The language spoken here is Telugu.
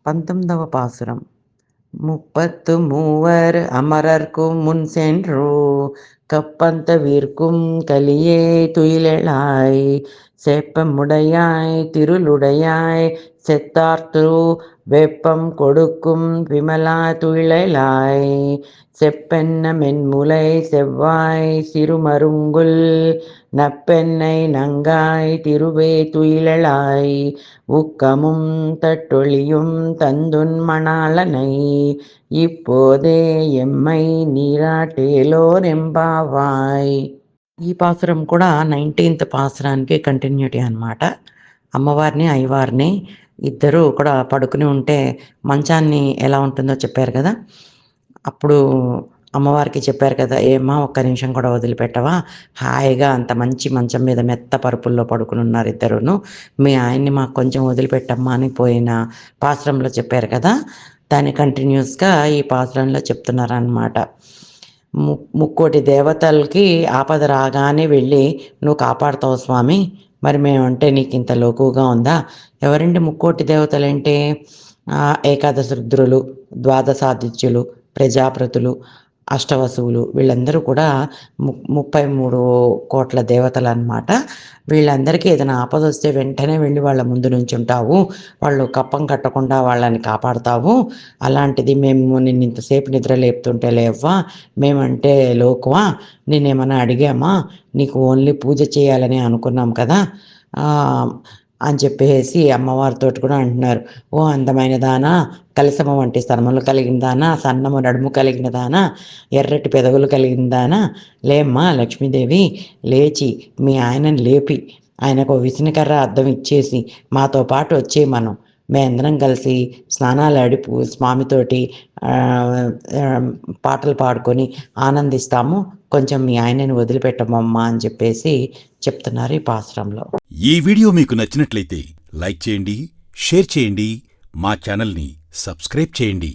19వ பாசுரம். முப்பத்து மூவர் அமரர்க்கு முன் சென்று கப்பந்தவிர்க்கும் கலியே துயிலெழாய் சேப்பமுடையாய் திருளுடையாய் செத்தார்த்து வெப்பம் கொடுக்கும் விமலா துயிலெழாய் செப்பென்ன மென்முலை செவ்வாய் சிறுமருங்குல் நப்பென்னை நங்காய் திருவே துயிலெழாய் ஊக்கமும் தட்டொழியும் தந்துன் மணாளனை இப்போదే ఎమ్మై నీరాటేలోరెంబావాయ్. ఈ పాసురం కూడా 19th పాసురానికి కంటిన్యూటీ అనమాట. అమ్మవారిని అయ్యవారిని ఇద్దరు కూడా పడుకుని ఉంటే మంచాన్ని ఎలా ఉంటుందో చెప్పారు కదా. అప్పుడు అమ్మవారికి చెప్పారు కదా, ఏమ్మా ఒక్క నిమిషం కూడా వదిలిపెట్టవా, హాయిగా అంత మంచి మంచం మీద మెత్త పరుపుల్లో పడుకుని ఉన్నారు ఇద్దరును, మీ ఆయన్ని మాకు కొంచెం వదిలిపెట్టమ్మా అని పోయిన పాసురంలో చెప్పారు కదా. దాని కంటిన్యూస్గా ఈ పాసురంలో చెప్తున్నారనమాట. ముక్కోటి దేవతలకి ఆపద రాగానే వెళ్ళి నువ్వు కాపాడుతావు స్వామి, మరి మేమంటే నీకు ఇంత లోకుగా ఉందా? ఎవరండి ముక్కోటి దేవతలంటే? ఏకాదశ రుద్రులు, ద్వాదశాదిత్యులు, ప్రజాపతులు, అష్టవసువులు, వీళ్ళందరూ కూడా 33 కోట్ల దేవతలు అన్నమాట. వీళ్ళందరికీ ఏదైనా ఆపద వస్తే వెంటనే వెళ్ళి వాళ్ళ ముందు నుంచి ఉంటావు, వాళ్ళు కప్పం కట్టకుండా వాళ్ళని కాపాడుతావు. అలాంటిది మేము నిన్ను ఇంతసేపు నిద్ర లేపుతుంటే లేవా, మేమంటే లోకువా, నేనేమన్నా అడిగామా, నీకు ఓన్లీ పూజ చేయాలని అనుకున్నాం కదా అని చెప్పేసి అమ్మవారితో కూడా అంటున్నారు. ఓ అందమైన దానా, కలసము వంటి స్తనములు కలిగిన దానా, సన్నము నడుము కలిగిన దానా, ఎర్రటి పెదవులు కలిగిన దానా, లేమ్మా లక్ష్మీదేవి, లేచి మీ ఆయనని లేపి ఆయనకు విసనకర్ర అద్దం ఇచ్చేసి మాతో పాటు వచ్చే మనం మేమందరం కలిసి స్నానాలు ఆడి స్వామితోటి పాటలు పాడుకొని ఆనందిస్తాము, కొంచెం మీ ఆయనని వదిలిపెట్టమమ్మా అని చెప్పేసి చెప్తున్నారు ఈ పాసురంలో. ఈ వీడియో మీకు నచ్చినట్లయితే లైక్ చేయండి, షేర్ చేయండి, మా ఛానల్ని సబ్స్క్రైబ్ చేయండి.